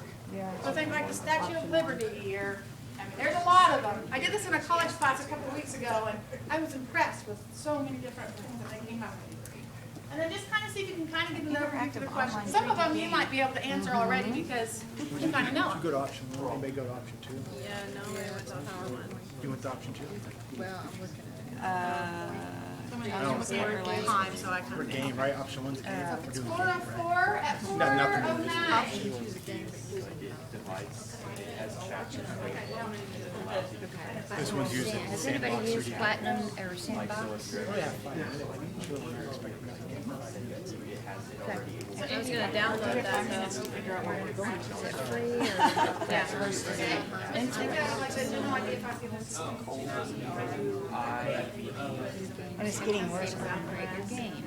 So things like the Statue of Liberty, or, I mean, there's a lot of them. I did this in a college class a couple of weeks ago, and I was impressed with so many different things that they came up with. And then just kind of see if you can kind of get an overview to the question. Some of them you might be able to answer already because you kind of know them. Go to option 1. Anybody go to option 2? Yeah, no, I went to power one. You went to option 2? Well, I'm looking at it. Time, so I For can. game, right? Option one's game. We're doing game, 404 right? at No, nothing. 409. This one's using Has sandbox anybody used 3D. Platinum or Sandbox? Oh, yeah. So Amy's gonna download that. Is it free or? And it's getting worse when you create your game.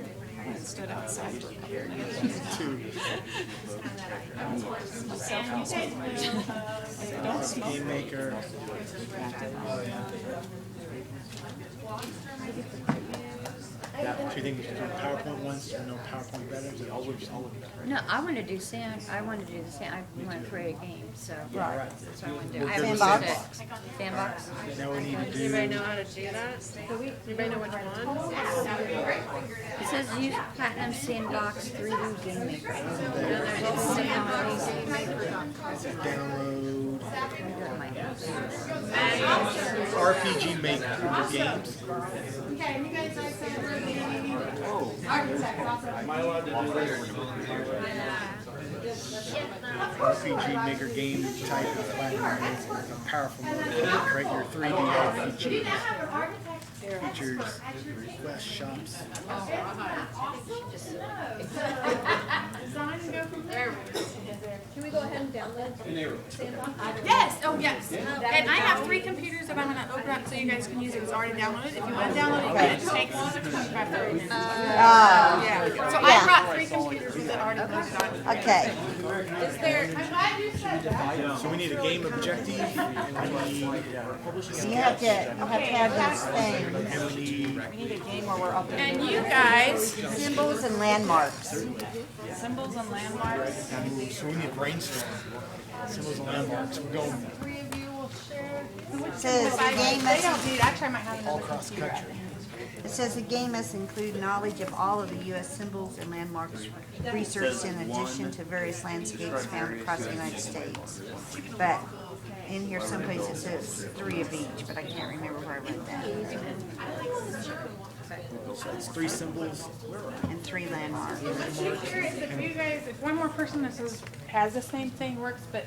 Stood outside for a couple of years. Two. Game maker. So you think we should do PowerPoint ones? Do you know PowerPoint better? Is it all of No, I want to do I want to do the sand, I want to create a game, so. Right. That's what I want to do. We're I good with haven't used Sandbox. it. Sandbox? Now we need to do. Anybody know how to do that? Anybody know which one? It says use Platinum Sandbox 3D Game Maker. Download Oh my gosh. RPG Maker games. Okay, you guys like some architects also. RPG Maker game type of Platinum powerful mode. Create your 3D RPG features, quest shops. Can we go ahead and download Sandbox? Yes, oh yes. And I have 3 computers that I'm gonna open up so you guys can use it. It's already downloaded. If you want to download it, it takes 25, 30 minutes. Yeah. So I brought 3 computers with it already loaded on. Okay, Is there, I'm glad you said that. So we need a game objective, and we need, you have to have this thing, and we need We need a game where we're up And you guys, symbols and landmarks. symbols and landmarks. so we need brainstorm. Symbols and landmarks. We're going 3 of you will share. It says the game They must, don't need, actually I might have all another across the computer. country. it says the game must include knowledge of all of the U.S. symbols and landmarks researched in addition to various landscapes found across the United States. But in here someplace it says 3 of each, but I can't remember where I read that. So it's 3 symbols. And 3 landmarks. Curious if you guys, if one more person that has the same thing works, but,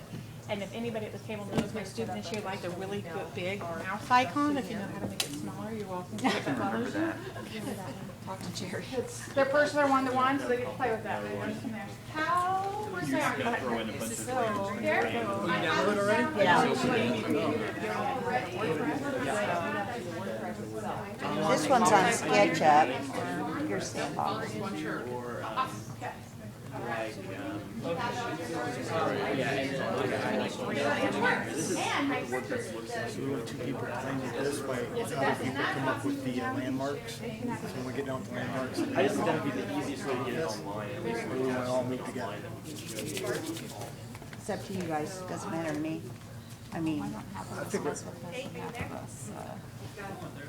and if anybody at the table knows my student this year liked a really good big mouse icon, if you know how to make it smaller, you're welcome to get the colors. Talk to Jerry. They're personal one-to-one, so they get to play with that. How, where's my archive? So, there you go. I have it already? Yeah. This one's on SketchUp, or your Sandbox. So we want 2 people playing it this way. Other people come up with the landmarks. So when we get down with the landmarks, I just think that would be the easiest way to get it online. We want to all move together. It's up to you guys, doesn't matter to me. I mean, I think we're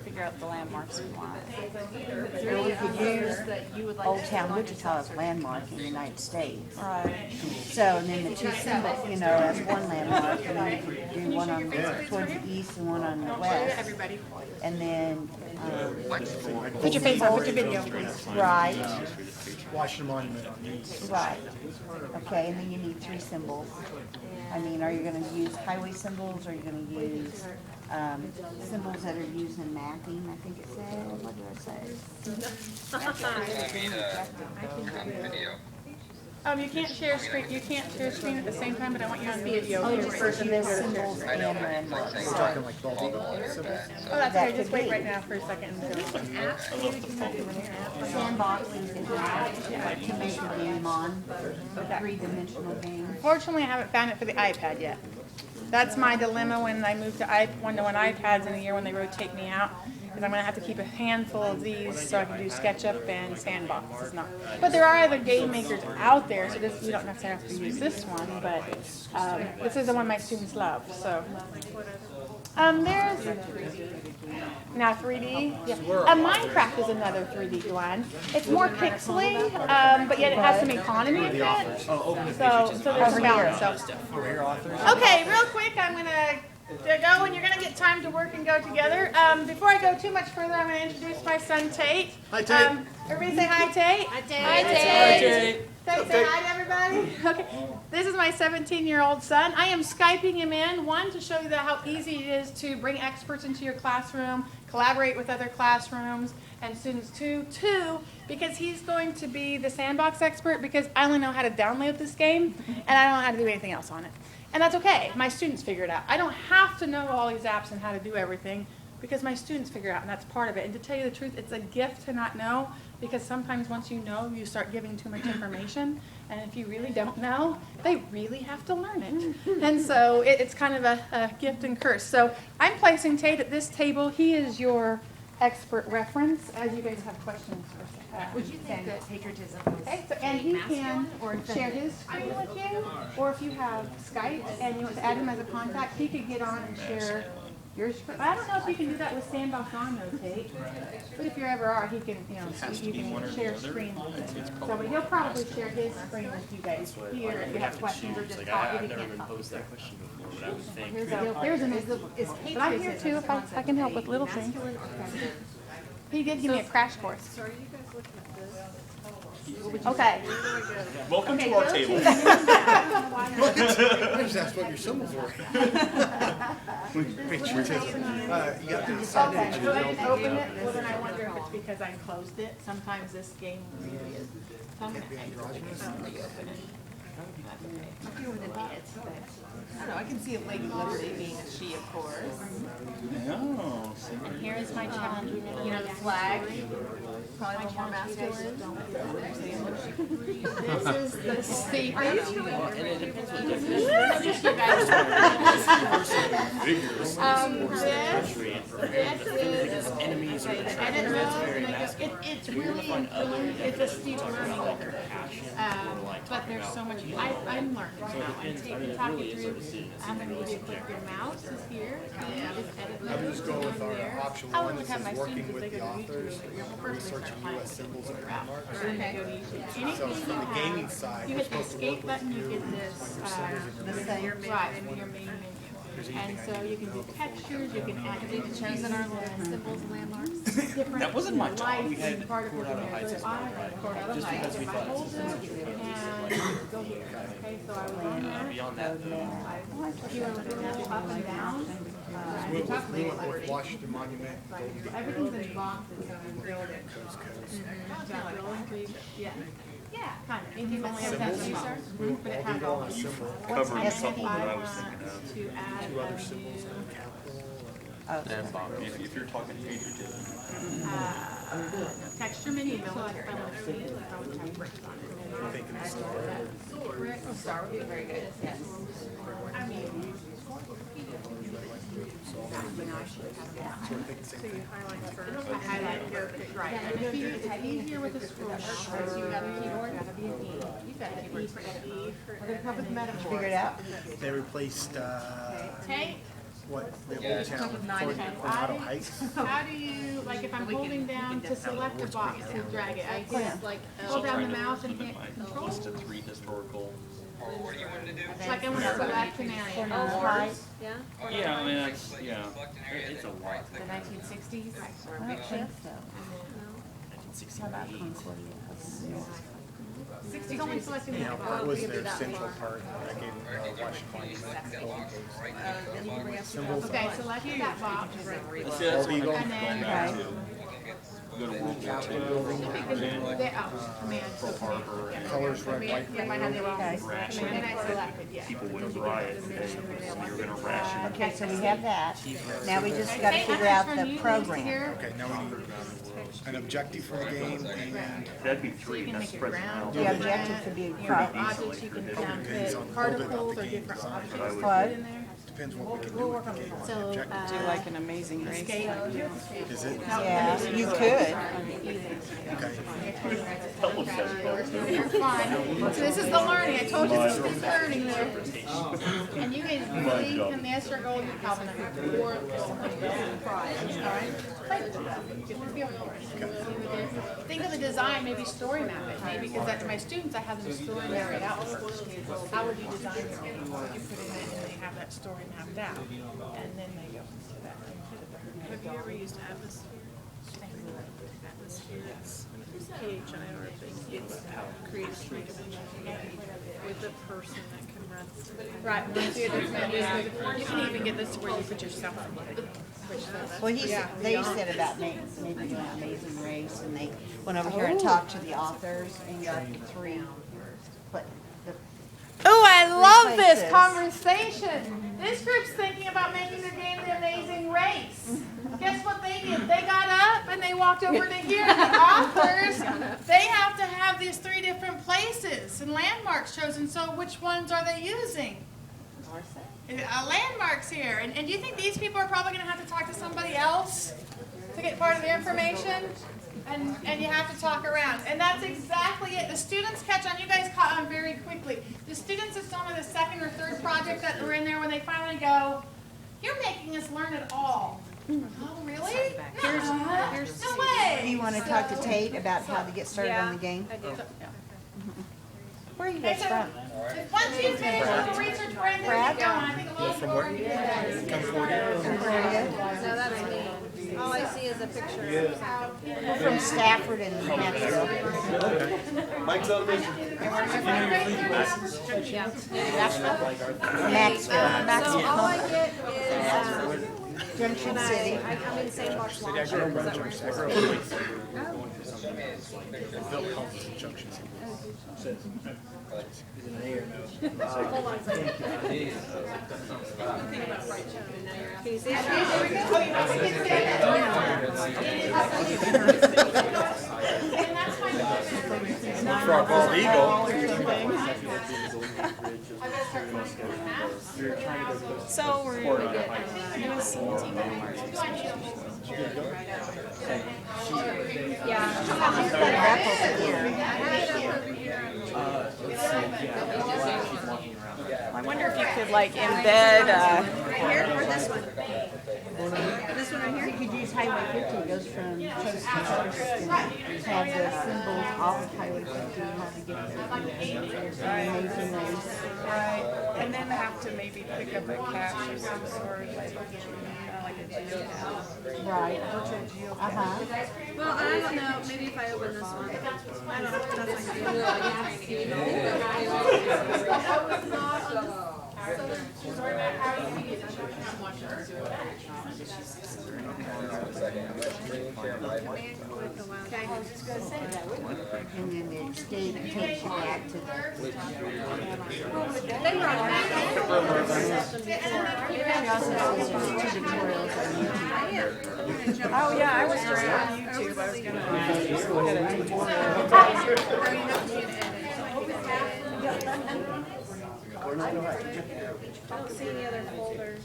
figure out the landmarks we want. or we could use Old Town Wichita as landmark in the United States. Right. So, and then the 2 symbols, you know, as one landmark, and then you could do one on towards the east and one on the west. Everybody. And then, Put your face on, put your video. right, Washington Monument on the east. right. Okay, and then you need 3 symbols. I mean, are you gonna use highway symbols, or are you gonna use, symbols that are used in mapping, I think it said, what did I say? You can't share screen at the same time, but I want you on video. Oh, just for the symbols and landmarks. We're talking like all the symbols. Oh, that's okay, just wait right now for a second. Sandbox is to make a game on, a 3-dimensional game. Fortunately, I haven't found it for the iPad yet. That's my dilemma when I move to one-to-one iPads in a year when they rotate me out, because I'm going to have to keep a handful of these so I can do SketchUp and Sandbox. This is not, but there are other game makers out there, so we don't necessarily have to use this one. But this is the one my students love. So there's now 3D. Yeah. Minecraft is another 3D one. It's more pixely, but yet it has some economy in it. So there's a balance. So. Okay, real quick, I'm gonna go, and you're gonna get time to work. work and go together. Before I go too much further, I'm going to introduce my son Tate. Hi, Tate. Everybody say hi, Tate. Hi, Tate. Hi, Tate. Say hi to everybody. Okay. This is my 17-year-old son. I am Skyping him in, one, to show you how easy it is to bring experts into your classroom, collaborate with other classrooms and students too. Two, because he's going to be the sandbox expert because I only know how to download this game and I don't know how to do anything else on it. And that's okay. My students figure it out. I don't have to know all these apps and how to do everything because my students figure it out, and that's part of it. And to tell you the truth, it's a gift to not know, because sometimes once you know, you start giving too much information. And if you really don't know, they really have to learn it. And so it's kind of a gift and curse. So I'm placing Tate at this table. He is your expert reference as you guys have questions for Would you think that patriotism Okay, so, and he can share his screen with you, or if you have Skype and you want to add him as a contact, he could get on and share your screen. I don't know if you can do that with Sandbox on though, Tate, but if you ever are, he can, you can share screen with him. So but he'll probably share his screen with you guys here if you have questions or just talk if you can't talk. Here's an but I'm here too if I can help with little things. He did give me a crash course. Okay. Welcome to our table. I just asked what your symbols were. Patriotism. You got to Okay, decide. go ahead and open it. Well, then I wonder if it's because I closed it. Sometimes this game really is. I don't know, I can see a Lady Liberty being a she, of course. No. And here is my challenge, you know, the flag, probably a little more masculine. This is the state. Are you doing And it depends what definition. Just you guys. This is Enemies or and it's really it's a steep learning curve. But there's so much. I'm learning now. I'm talking through. I'm going to put your mouse is here. I'm just going with our option I one. would This have my is working students with they the go to authors, YouTube. researching U.S. symbols and landmarks. Okay. So Anything from you the have, gaming side, you we're hit the supposed to work escape with button, you you get this, right, in your main menu. And so you can do textures, you can add Chosen our little symbols and landmarks. different That wasn't my job. We lights had and particles in there. So if I Just because we if I thought hold it and go here, okay, so I was on there. beyond that, though. You were looking at it up and down. We went with Washington Monument, Golden Gate Road, Everything's in boxes, so I'm drilled in. Coast Coast. Yeah. Yeah, kind of. Anything only has that research, but it has all the Symbol. Covering something that I was thinking of. to add Two other a symbols new, in capital. If you're talking patriotism. texture menu, so like if I want to see it, I would type bricks on it. I'm thinking the star. Brick, star would be very good, yes. I mean. So I think the same thing. I highlight your, right, and if you, it's easier with a scroll mouse, because you've got a keyboard, gotta be an E. You've got an E for E. We're gonna cover the metaphor. Figure it out. They replaced, Take, what, the old town, Coronado Heights. how do you, like if I'm holding down to select a box to drag it, I hit like, hold down the mouse and hit control. List of 3 historical. Like I want to select an area. Yeah? Yeah, I mean, that's, yeah. It's a lot. The 1960s. I don't think so. 1968. It's only selecting You know, that that box. was their central part. I gave them Washington Monument, Golden Gate. Symbols. Okay, select that box. Let's see, that's Legal. And then, go to World War II. command, so command. Colors red, white, Yeah, I have the wrong Okay. command, and I selected, yeah. People would have rioted today. So you're going to ration. Okay, so we have that. Now we just gotta figure out the program. Okay, now we need an objective for the game and That'd be 3. That spreads them out. The objective could be Objects you can put particles or different objects what? in there. depends what we can do with the game. So, Do like an amazing race. Is it? Yeah, you could. You're fine. So this is the learning. I told you this is the learning there. And you can really commit your goal, you probably have 4 prizes, all right? Play with it. Get the feel for it. Think of the design, maybe story map it. Maybe because that's my students, I have them story map it out first. How would you design your game? What would you put in it and they have that story mapped out? And then they go into that. we used atmosphere. Atmosphere, it's KHIR thing. It's out, creates three-dimensional with a person that can run. Right, once you get this, you can even get this to where you put yourself in it. Well, they said about maybe doing Amazing Race, and they went over here and talked to the authors and got 3. Oh, I love this places. conversation. This group's thinking about making their game The Amazing Race. Guess what they did? They got up and they walked over to here. The authors, they have to have these 3 different places and landmarks chosen. So which ones are they using? Landmarks here. And do you think these people are probably going to have to talk to somebody else to get part of their information? And you have to talk around. And that's exactly it. The students catch on. You guys caught on very quickly. The students, it's only the 2nd or 3rd project that were in there when they finally go, you're making us learn it all. Oh, really? No way. Do you want to talk to Tate about how to get started on the game? I do. Where are you guys from? Once you finish with the research, Brandon, keep going. I think a little bit more. No, that's me. All I see is a picture. We're from Stafford and Maxville. Mike's up. Maxville. So all I get is, Junction City. I'm in sandbox launcher. Is that where you're supposed to be? Hold on a second. Can you see it? For our bald eagle. So we're going to get USCT landmarks. Yeah. I wonder if you could like embed. Here or this one? This one right here? You could use Highway 50. It goes from coast to coast and has the symbols off of Highway 50 how to get there. Amazing Race. Right, and then have to maybe pick up a cache of some sort, like a geocache. Right. Virtual geocache. Well, I don't know. Maybe if I open this one. I don't know. That's like And then the escape takes you back to the... they brought it back. She also says there's 2 tutorials on YouTube. Oh yeah, I was just on YouTube. I was gonna look at a I don't see any other folders.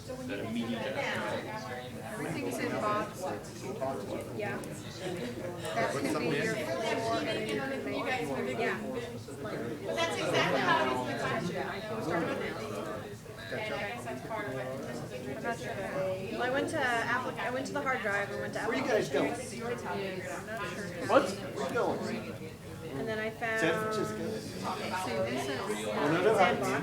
Everything's in boxes. Yeah. That could be your folder. Yeah. But that's exactly how it is in the classroom. And I guess that's part of it. I'm not sure. Well, I went to the hard drive and went to Where you guys going? I'm not sure. What? Where you going? And then I found. San Francisco. Okay, so this is Sandbox.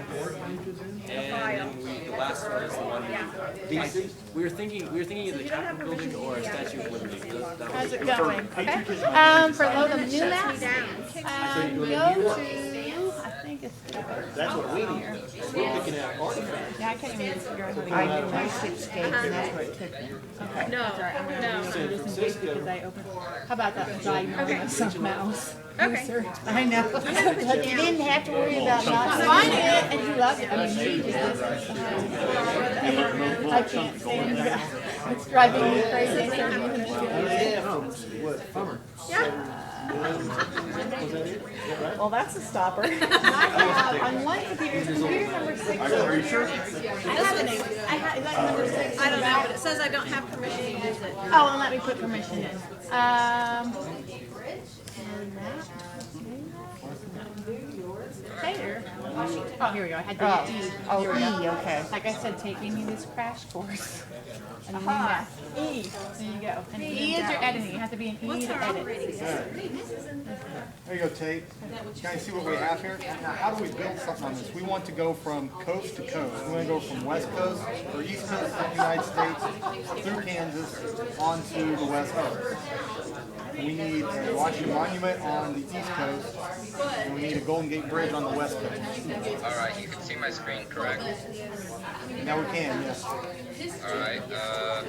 file. The last one is the one. Yeah. DC. We were thinking of the Capitol building or a Statue of Liberty. How's it going? Okay. For load of new maps, go to, I think it's. That's what we need. We're picking out artifacts. Yeah, I can't even figure out how to I did my 6 escape, and that's what it took me. No. San Francisco. How about that? Okay. Something else. Okay. I know. But you didn't have to worry about not Finding it, and you love it. I mean, you just. I can't stand it. It's driving me crazy. Yeah. Well, that's a stopper. I have on one computer number 6. Are you sure? I have is that number 6? I don't know, but it says I don't have permission to use it. Oh, and let me put permission in. And that. There. Oh, here we go. I had the E. Oh, Here we go. E, okay. Like I said, taking you this crash course. And then that. E. There you go. And E is your editing. It has to be an E to edit. There you go, Tate. Can you see what we have here? Now, how do we build something on this? We want to go from coast to coast. We want to go from west coast or east coast of the United States through Kansas onto the west coast. We need a Washington Monument on the east coast, and we need a Golden Gate Bridge on the west coast. All right, you can see my screen, correct? Now we can, yes. All right. Load.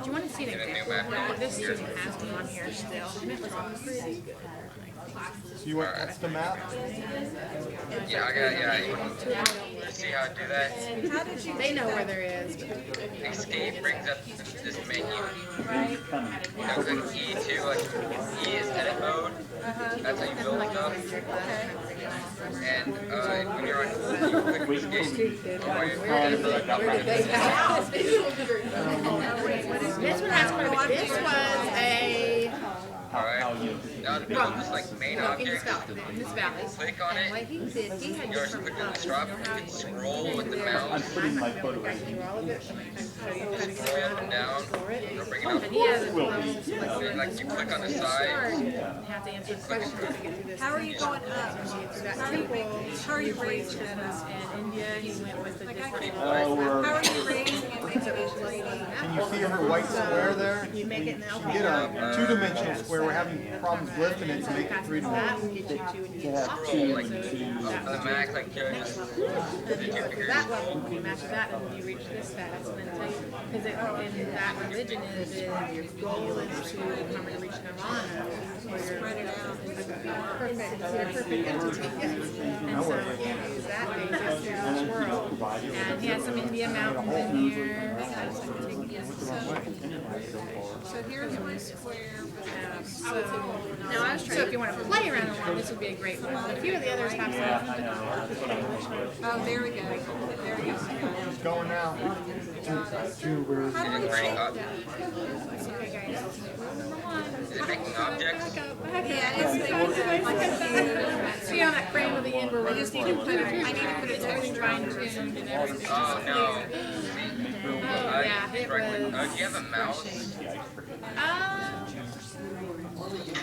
Do you want to see the Get a new map going. This student has me on here still. And it was pretty good. So you want, that's the map? Yeah, I got. Yeah. You see how I do that? They know where there is. Escape brings up this menu. Now click E2, like E is edit mode. That's how you build stuff. And when you're on, you click escape. While you're edit mode, This one has quite a bit. This was a. Alright. Now to build this like main object, In this valley. click on it. What he did, he had Yours click on the drop. You can scroll with the mouse. Scroll up and down. It'll bring it up. And he has a And like you click on the side. you have to answer questions to get through this. How are you going up? How are you raising it up? And India, he went with the different. How are you raising it? Make it visually. Can you see her white square there? You make it now. Get a two-dimensional square. We're having problems lifting it to make it three-dimensional. That will get you to and you Scroll like on the Mac, like just did your fingers. that level, when you match that, and you reach this status, and then tell you, because in that religion is your goal is to remember to reach nirvana, or spread it out into the perfect entity. And so you use that to exist through this world. And he has some India mountains in here. So here's my square. So if you want to play around with one, this would be a great one. But a few of the others have some. Oh, there we go. There we go. It's going now. How do we Bring change up. that? Is it making objects? Yeah, it's making like See on that frame of the end where I just need to put it. I need to put it everything trying to and everything. Oh no. Yeah, it Do you was. have a mouse?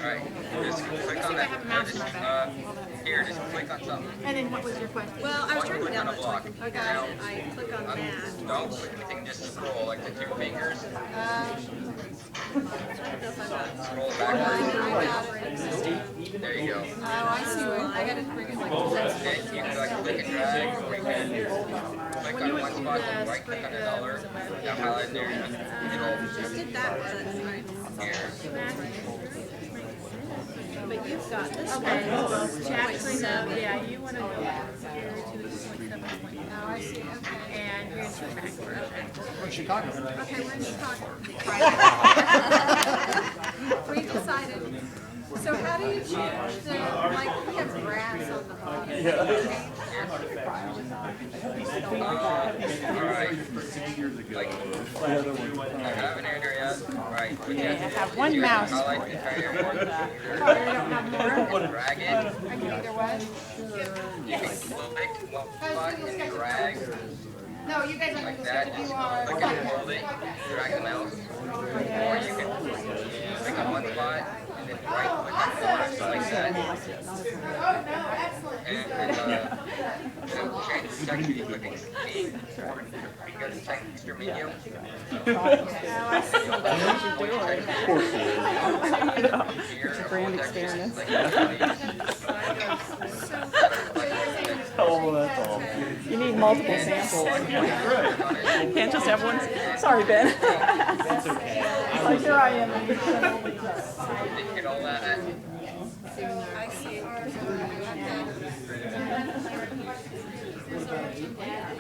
Alright, just click on that. Here, just click on something. And then what was your question? Well, I was trying to Click on a download block. something. Okay, I click on that. Don't click anything, just scroll like the two fingers. Scroll I backwards. got it. There you go. Oh, I see. Well, I got to bring it like this. Then you can like click and drag, or you can click on one spot, then right click on another. Now highlight there, I did that one. here. But you've got this one. Okay, chapter 7, yeah, you want to go here to the 27.9. Oh, I see. Okay. And here's your Mac version. We're in Chicago. Okay, we're in Chicago. We decided. So how do you change the, like, we have grass on the bottom. Alright. Like, I haven't entered yet. Right. I have one mouse. Highlight the entire drag it. I can either one. You can click one spot and drag No, you guys like that. Just click and hold it, drag the mouse. Or you can click on one spot and then right click on the other spot like that. And change the texture, you click escape. Or you go to texture menu. It's a brand experiment. Oh, that's all. You need multiple samples. You can't just have one. Sorry, Ben. That's okay. Like, here I am. Get all that. I see.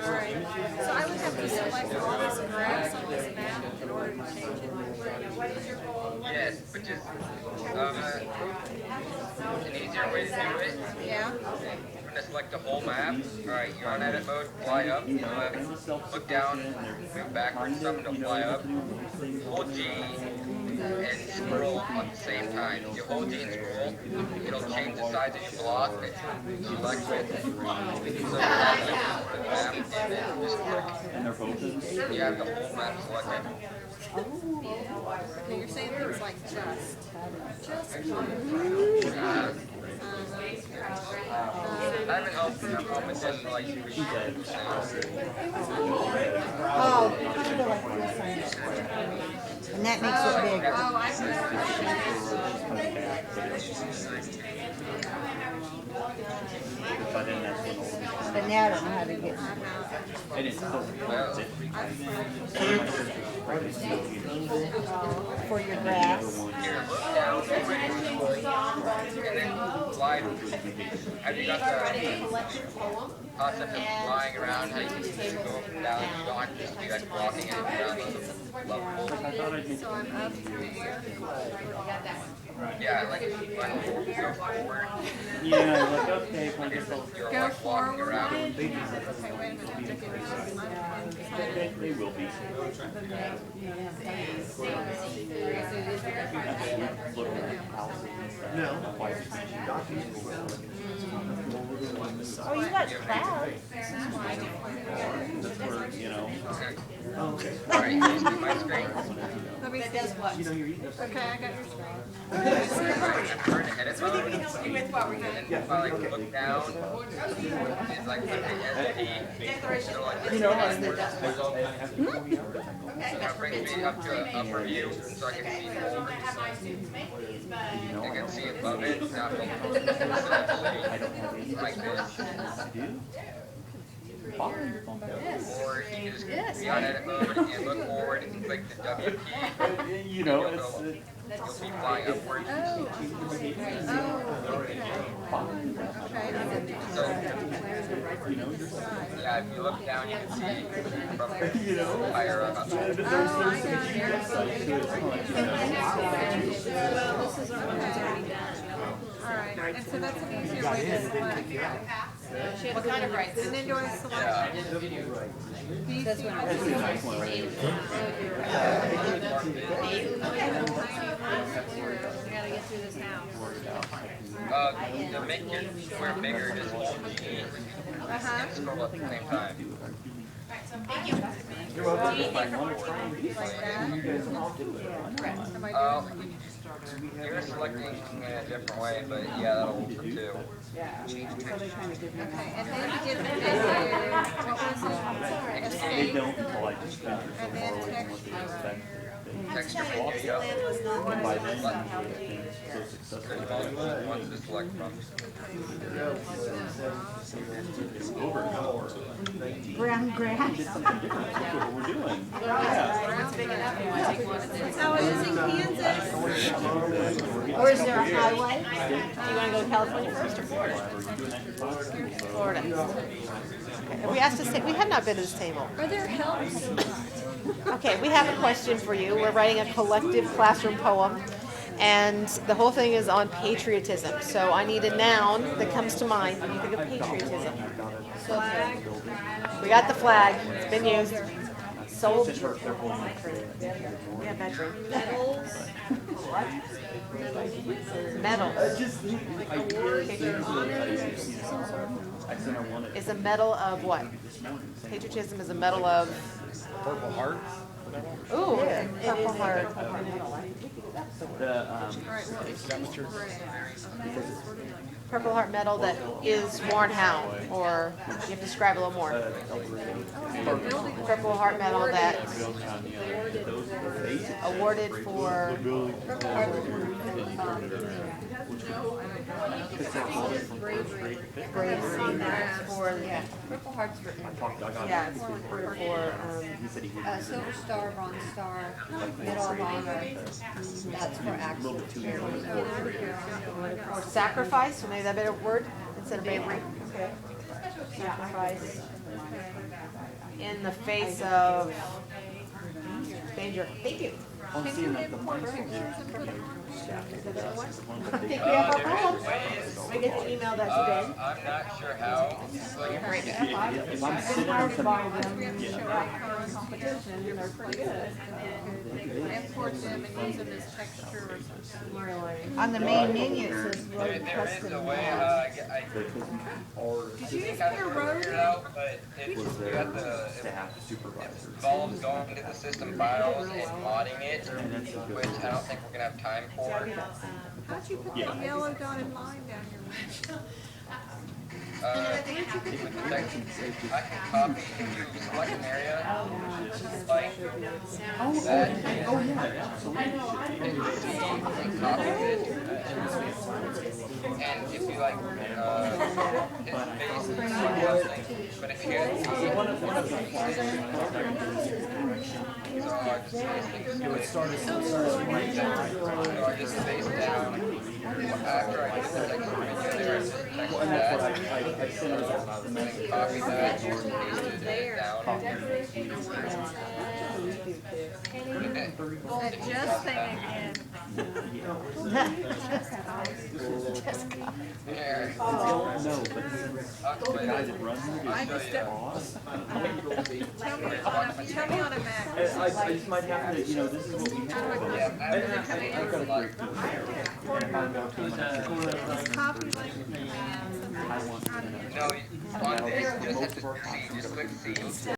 Alright. So I would have to select all this grass on this map in order to change it. What is your goal? Yes, but just an easier way to do it. Yeah. For to select the whole map. Alright, you're on edit mode, fly up, look down, move backwards, some to fly up. Hold G and scroll at the same time. If you hold G and scroll, it'll change the size of your block that you select with. So you have the map and then just click. You have the whole map selected. Okay, you're saying things like just. I haven't helped them with this for like 3 years now. Oh, and that makes it bigger. Oh, I see. But now I don't know how to get for your grass. Here, look down and then fly. Have you got the concept of flying around? How you can just go up and down? You don't have to just be like blocking it around the level. So I'm up here. Yeah, like if you want to go forward. Yeah, like, okay, You're Go like walking forward. around. Okay, wait a minute. They will be. Oh, you got clouds. That's where, you know. Okay. Alright, you see my screen? Let me see. Okay, I got your screen. Alright, turn to edit mode. And then if I like look down, it's like put the SD. So like You know, that brings me up to an upper view so I can see forward. I can see above it, not like this. Or you can just be on edit mode and look forward and click the W key. You know, You'll be flying upwards. So, yeah, if you look down, you can see from higher up. This is our one's already done. Alright, and so that's an easier way to select. What kind of rights? And then do I select? These two. Gotta get through this house. To make your square bigger, just hold G and scroll at the same time. You're welcome. You're selecting in a different way, but yeah, that'll work too. Okay, and then you get the menu. What was it? They don't until I just And then texture. Texture menu, yep. And by then, it's so successful. Ones to select from. Brown grass. That's what we're doing. That's how it is in Kansas. Or is there a highway? Do you want to go to California first or Florida? Florida. Okay. We asked to say, we have not been to this table. Are there helps? Okay, we have a question for you. We're writing a collective classroom poem, and the whole thing is on patriotism. So I need a noun that comes to mind when you think of patriotism. Flag. We got the flag. It's been used. Soldier. Yeah, veteran. Medals. Medal. Is a medal of what? Patriotism is a medal of Purple Heart. ooh, Purple Heart. Purple Heart medal that is worn how? Or you have to describe a little more. Purple Heart medal that awarded for bravery for Purple Heart's for yeah, it's for Silver Star, Bronze Star, Medal of Honor. That's for actual or sacrifice, so maybe that better word instead of bravery. Sacrifice in the face of Danger. Thank you. Can you import pictures and put them on? I think we have our poem. I get the email that today. I'm not sure how. If I'm sitting on something, We have to show our current competition, and they're pretty good. Import them and use them as texture or something. On the main menu, it says There road is custom. a way Did you just I put a figured road it in? out, but if you got the involves going into the system files and modding it, which I don't think we're gonna have time for. How'd you put the yellow dotted line down here? With the text, I can copy, if you select an area, like that, and copy it. And if you like, hit base, but if you hit so I just space down. After I get the text menu there, I just text that. I sent it out. And then copy that, pasted it down. That just thing again. Here. No, but the guy that runs it I is just boss. tell me on a Mac. I just might have to, this is what we have. I've got a great tool. And if I go to Copy like. No, on this, you just have to C, just click C.